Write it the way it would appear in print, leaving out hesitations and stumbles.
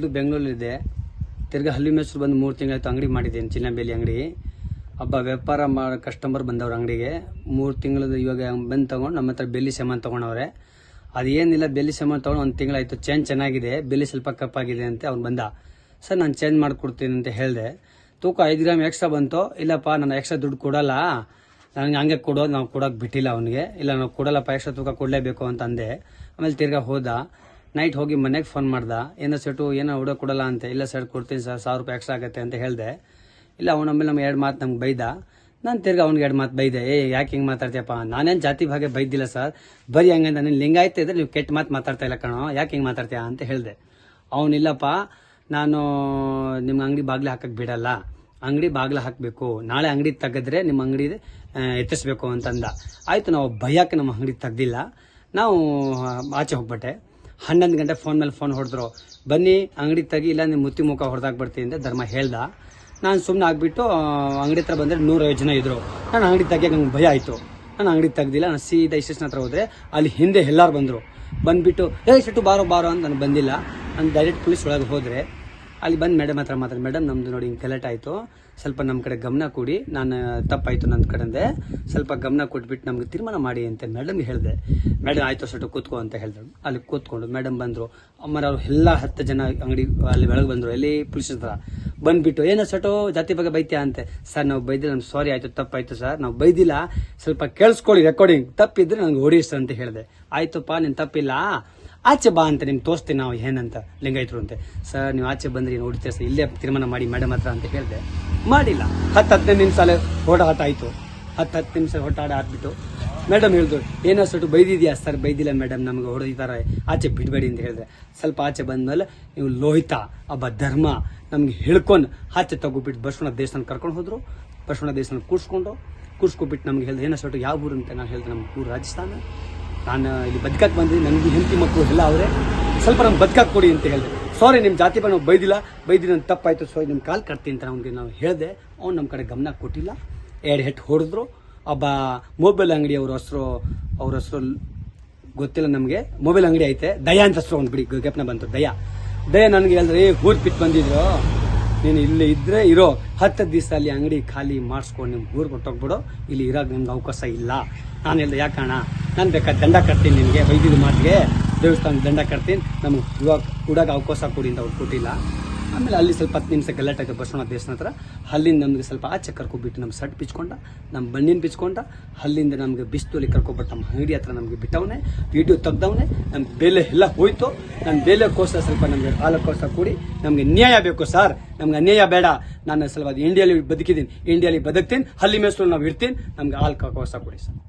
ಇದು ಬೆಂಗಳೂರಲ್ಲಿದೆ. ತಿರ್ಗಾ ಹಳ್ಳಿ ಮೇಸ್ರು ಬಂದು 3 ತಿಂಗಳಾಯ್ತು ಅಂಗಡಿ ಮಾಡಿದ್ದೀನಿ, ಚಿನ್ನ ಬೇಲಿ ಅಂಗಡಿ. ಹಬ್ಬ ವ್ಯಾಪಾರ ಮಾಡೋ ಕಸ್ಟಮರ್ ಬಂದವ್ರು ಅಂಗಡಿಗೆ. 3 ತಿಂಗಳದ ಇವಾಗ ಬಂದು ತೊಗೊಂಡು ನಮ್ಮ ಹತ್ರ ಬೆಲ್ಲಿ ಸಾಮಾನು ತೊಗೊಂಡವ್ರೆ. ಅದೇನಿಲ್ಲ, ಬೆಲ್ಲಿ ಸಾಮಾನು ತೊಗೊಂಡು 1 ತಿಂಗಳಾಯ್ತು. ಚೇಂಜ್ ಚೆನ್ನಾಗಿದೆ, ಬೆಲ್ಲಿ ಸ್ವಲ್ಪ ಕಪ್ಪಾಗಿದೆ ಅಂತ ಅವ್ನು ಬಂದ. ಸರ್ ನಾನು ಚೇಂಜ್ ಮಾಡಿಕೊಡ್ತೀನಿ ಅಂತ ಹೇಳಿದೆ. ತೂಕ 5 ಗ್ರಾಮ್ ಎಕ್ಸ್ಟ್ರಾ ಬಂತು. ಇಲ್ಲಪ್ಪ ನಾನು ಎಕ್ಸ್ಟ್ರಾ ದುಡ್ಡು ಕೊಡಲ್ಲ, ನನಗೆ ಹಂಗೆ ಕೊಡೋದು, ನಾವು ಕೊಡೋಕೆ ಬಿಟ್ಟಿಲ್ಲ ಅವನಿಗೆ. ಇಲ್ಲ ನಾವು ಕೊಡಲ್ಲಪ್ಪ, ಎಕ್ಸ್ಟ್ರಾ ತೂಕ ಕೊಡಲೇಬೇಕು ಅಂತ ಅಂದೆ. ಆಮೇಲೆ ತಿರ್ಗಾ ಹೋದ. ನೈಟ್ ಹೋಗಿ ಮನೆಗೆ ಫೋನ್ ಮಾಡ್ದ, ಏನೋ ಸೆಟು ಏನೋ ಹುಡುಗ ಕೊಡಲ್ಲ ಅಂತ. ಇಲ್ಲ ಸರ್ ಕೊಡ್ತೀನಿ ಸರ್, 1000 ರೂಪಾಯಿ ಎಕ್ಸ್ಟ್ರಾ ಆಗುತ್ತೆ ಅಂತ ಹೇಳಿದೆ. ಇಲ್ಲ ಅವನೊಮ್ಮೆ ನಮ್ಮ 2 ಮಾತು ನಮ್ಗೆ ಬೈದ. ನಾನು ತಿರ್ಗಾ ಅವ್ನಿಗೆ 2 ಮಾತು ಬೈದೆ. ಯಾಕೆ ಹಿಂಗೆ ಮಾತಾಡ್ತೀಯಪ್ಪ? ನಾನೇನು ಜಾತಿ ಭಾಗ ಬೈದಿಲ್ಲ ಸರ್, ಬರೀ ಹಂಗಂತ ನೀನು ಲಿಂಗಾಯತ ಇದ್ರೆ ನೀವು ಕೆಟ್ಟ ಮಾತು ಮಾತಾಡ್ತಾ ಇಲ್ಲ ಕಣೋ, ಯಾಕೆ ಹಿಂಗೆ ಮಾತಾಡ್ತೀಯ ಅಂತ ಹೇಳಿದೆ. ಅವನಿಲ್ಲಪ್ಪ, ನಾನು ನಿಮ್ಮ ಅಂಗಡಿ ಬಾಗಿಲು ಹಾಕಕ್ಕೆ ಬಿಡಲ್ಲ, ಅಂಗಡಿ ಬಾಗಿಲು ಹಾಕಬೇಕು, ನಾಳೆ ಅಂಗಡಿ ತೆಗೆದ್ರೆ ನಿಮ್ಮ ಅಂಗಡಿ ಎತ್ತಿಸ್ಬೇಕು ಅಂತಂದ. ಆಯಿತು, ನಾವು ಭಯಕ್ಕೆ ನಮ್ಮ ಅಂಗಡಿ ತೆಗ್ದಿಲ್ಲ, ನಾವು ಆಚೆ ಹೋಗ್ಬಿಟ್ಟೆ. 11 ಗಂಟೆ ಫೋನ್ ಮೇಲೆ ಫೋನ್ ಹೊಡೆದ್ರು, ಬನ್ನಿ ಅಂಗಡಿ ತೆಗಿ, ಇಲ್ಲ ನಿಮ್ಮ ಮುತ್ತಿ ಮುಖ ಹೊಡೆದಾಕ್ಬಿಡ್ತೀನಿ ಅಂತ ಧರ್ಮ ಹೇಳ್ದ. ನಾನು ಸುಮ್ಮನೆ ಆಗ್ಬಿಟ್ಟು ಅಂಗಡಿ ಹತ್ರ ಬಂದರೆ 150 ಜನ ಇದ್ರು. ನಾನು ಅಂಗಡಿ ತೆಗಿಯೋಕೆ ನಂಗೆ ಭಯ ಆಯಿತು. ನಾನು ಅಂಗಡಿ ತೆಗ್ದಿಲ್ಲ. ನಾನು ಸೀದಾ ಸ್ಟೇಷನ್ ಹತ್ರ ಹೋದರೆ ಅಲ್ಲಿ ಹಿಂದೆ ಎಲ್ಲರೂ ಬಂದರು. ಬಂದುಬಿಟ್ಟು ಸಿಟ್ಟು ಬಾರೋ ಅಂತ ನಾನು ಬಂದಿಲ್ಲ. ನಾನು ಡೈರೆಕ್ಟ್ ಪೊಲೀಸ್ ಒಳಗೆ ಹೋದರೆ ಅಲ್ಲಿ ಬಂದು ಮೇಡಮ್ ಹತ್ರ ಮಾತಾಡಿ, ಮೇಡಮ್ ನಮ್ಮದು ನೋಡಿ ಹಿಂಗೆ ಗಲಾಟೆ ಆಯಿತು, ಸ್ವಲ್ಪ ನಮ್ಮ ಕಡೆ ಗಮನ ಕೊಡಿ, ನಾನು ತಪ್ಪಾಯಿತು ನನ್ನ ಕಡೆಂದೆ, ಸ್ವಲ್ಪ ಗಮನ ಕೊಟ್ಬಿಟ್ಟು ನಮ್ಗೆ ತೀರ್ಮಾನ ಮಾಡಿ ಅಂತ ಮೇಡಮ್ಗೆ ಹೇಳಿದೆ. ಮೇಡಮ್ ಆಯಿತು ಸಟ್ಟು ಕೂತ್ಕೋ ಅಂತ ಹೇಳಿದ್ರು. ಅಲ್ಲಿ ಕೂತ್ಕೊಂಡು ಮೇಡಮ್ ಬಂದರು. ಅಮ್ಮರ ಅವ್ರು ಎಲ್ಲ 10 ಜನ ಅಂಗಡಿ ಅಲ್ಲಿ ಬೆಳಗ್ಗೆ ಬಂದರು, ಎಲ್ಲಿ ಪೊಲೀಸ್ ಹತ್ರ ಬಂದುಬಿಟ್ಟು ಏನೋ ಸಟೋ ಜಾತಿ ಬಗ್ಗೆ ಬೈತ್ಯಾ ಅಂತೆ. ಸರ್ ನಾವು ಬೈದಿಲ್ಲ, ನಮ್ಗೆ ಸಾರಿ ಆಯಿತು, ತಪ್ಪಾಯಿತು ಸರ್, ನಾವು ಬೈದಿಲ್ಲ, ಸ್ವಲ್ಪ ಕೇಳಿಸ್ಕೊಳ್ಳಿ, ರೆಕಾರ್ಡಿಂಗ್ ತಪ್ಪಿದ್ರೆ ನನಗೆ ಹೊಡಿ ಸರ್ ಅಂತ ಹೇಳಿದೆ. ಆಯ್ತಪ್ಪ ನಿನ್ನ ತಪ್ಪಿಲ್ಲ, ಆಚೆ ಬಾ ಅಂತ ನಿಮ್ಗೆ ತೋರಿಸ್ತೀನಿ ನಾವು ಏನಂತ ಲಿಂಗಾಯತರು ಅಂತೆ. ಸರ್ ನೀವು ಆಚೆ ಬಂದ್ರೆ ಏನು ಹೊಡಿತೀರ ಸರ್, ಇಲ್ಲೇ ತೀರ್ಮಾನ ಮಾಡಿ ಮೇಡಮ್ ಹತ್ರ ಅಂತ ಹೇಳಿದೆ. ಮಾಡಿಲ್ಲ. 10-15 ನಿಮಿಷ ಓಡಾಟ ಆಯಿತು. 10 ನಿಮಿಷ ಓಡಾಟ ಆಡ್ಬಿಟ್ಟು ಮೇಡಮ್ ಹೇಳಿದ್ರು, ಏನೋ ಸೊಟ್ಟು ಬೈದಿದ್ಯಾ ಸರ್? ಬೈದಿಲ್ಲ ಮೇಡಮ್, ನಮಗೆ ಹೊಡೆದಿದ್ದಾರೆ, ಆಚೆ ಬಿಡಬೇಡಿ ಅಂತ ಹೇಳಿದೆ. ಸ್ವಲ್ಪ ಆಚೆ ಬಂದಮೇಲೆ ನೀವು ಲೋಹಿತ ಒಬ್ಬ ಧರ್ಮ ನಮ್ಗೆ ಹೇಳ್ಕೊಂಡು ಆಚೆ ತಗೋಬಿಟ್ಟು ಬಸವಣ್ಣ ದೇವಸ್ಥಾನ ಕರ್ಕೊಂಡು ಹೋದ್ರು. ಬಸವಣ್ಣ ದೇವಸ್ಥಾನ ಕೂರ್ಸ್ಕೊಬಿಟ್ಟು ನಮ್ಗೆ ಹೇಳಿದೆ, ಏನೋ ಸೊಟ್ಟು ಯಾವ ಊರು ಅಂತ. ನಾನು ಹೇಳಿದೆ ನಮ್ಮ ಊರು ರಾಜಸ್ಥಾನ, ನಾನು ಇಲ್ಲಿ ಬದುಕಕ್ಕೆ ಬಂದಿದ್ದೀನಿ, ನನಗೆ ಹೆಂಡತಿ ಮಕ್ಕಳು ಎಲ್ಲ ಅವರೇ, ಸ್ವಲ್ಪ ನಮ್ಗೆ ಬದುಕಕ್ಕೆ ಕೊಡಿ ಅಂತ ಹೇಳಿದೆ. ಸಾರಿ ನಿಮ್ಮ ಜಾತಿ ಬಗ್ಗೆ ನಾವು ಬೈದಿಲ್ಲ ಅಂತ ತಪ್ಪಾಯಿತು, ಸಾರಿ ನಿಮ್ಮ ಕಾಲು ಕಟ್ತೀನಿ ಅಂತ ಅವ್ನಿಗೆ ನಾವು ಹೇಳಿದೆ. ಅವ್ನು ನಮ್ಮ ಕಡೆ ಗಮನ ಕೊಟ್ಟಿಲ್ಲ. 2 ಹೆಟ್ಟು ಹೊಡೆದ್ರು. ಒಬ್ಬ ಮೊಬೈಲ್ ಅಂಗಡಿ ಅವ್ರ ಹೆಸರು ಗೊತ್ತಿಲ್ಲ ನಮಗೆ, ಮೊಬೈಲ್ ಅಂಗಡಿ ಐತೆ, ದಯಾ ಅಂತ ಹೆಸರು, ಅವ್ನು ಬಿಡಿ ಜ್ಞಾಪನ ಬಂತು. ದಯಾ ನನಗೆ ಹೇಳಿದ್ರೆ, ಊರು ಬಿಟ್ಟು ಬಂದಿದ್ರು, ನೀನು ಇಲ್ಲಿ ಇದ್ರೆ ಇರೋ, 10 ದಿವಸ ಅಲ್ಲಿ ಅಂಗಡಿ ಖಾಲಿ ಮಾಡಿಸ್ಕೊಂಡು ನಿಮ್ಮ ಊರು ಕೊಟ್ಟೋಗ್ಬಿಡು, ಇಲ್ಲಿ ಇರೋಕೆ ನಿಮ್ಗೆ ಅವಕಾಶ ಇಲ್ಲ. ನಾನು ಹೇಳಿದೆ, ಯಾಕಣ್ಣ? ನಾನು ಬೇಕಾದ್ರೆ ದಂಡ ಕಟ್ತೀನಿ ನಿನಗೆ, ಬೈದಿದ್ದು ಮಾತಿಗೆ ದೇವಸ್ಥಾನಕ್ಕೆ ದಂಡ ಕಟ್ತೀನಿ, ನಮಗೆ ಇವಾಗ ಕೂಡಾಗ ಅವಕಾಶ ಕೊಡಿ ಅಂತ ಅವ್ರು ಕೊಟ್ಟಿಲ್ಲ. ಆಮೇಲೆ ಅಲ್ಲಿ ಸ್ವಲ್ಪ 10 ನಿಮಿಷ ಗಲಾಟೆ ಆಯ್ತು ಬಸವಣ್ಣ ದೇವಸ್ಥಾನ ಹತ್ರ. ಅಲ್ಲಿಂದ ನಮಗೆ ಸ್ವಲ್ಪ ಆಚೆ ಕರ್ಕೊಬಿಟ್ಟು ನಮ್ಮ ಸಟ್ ಪಿಚ್ಕೊಂಡ, ನಮ್ಮ ಬಣ್ಣಿನ ಪಿಚ್ಕೊಂಡ. ಅಲ್ಲಿಂದ ನಮಗೆ ಬಿಸ್ತೂಲಿ ಕರ್ಕೊಬಿಟ್ಟು ನಮ್ಮ ಅಂಗಡಿ ಹತ್ರ ನಮಗೆ ಬಿಟ್ಟವನೆ, ವಿಡಿಯೋ ತೆಗ್ದವನೆ. ನಮ್ಮ ಬೆಲೆ ಎಲ್ಲ ಹೋಯ್ತು. ನನ್ನ ಬೆಲೆಗೋಸ್ಕರ ಸ್ವಲ್ಪ ನಮಗೆ ಹಾಲಕ್ಕೋಸ್ಕರ ಕೂಡಿ, ನಮಗೆ ನ್ಯಾಯ ಬೇಕು ಸರ್, ನಮ್ಗೆ ಅನ್ಯಾಯ ಬೇಡ. ನಾನು ಸ್ವಲ್ಪ ಇಂಡಿಯಾಲಿ ಬದುಕಿದ್ದೀನಿ, ಇಂಡಿಯಾಲಿ ಬದುಕ್ತೀನಿ, ಹಳ್ಳಿ ಮೇಸ್ರು ನಾವು ಇರ್ತೀನಿ, ನಮ್ಗೆ ಹಾಲು ಕೋಸ ಕೊಡಿ ಸರ್.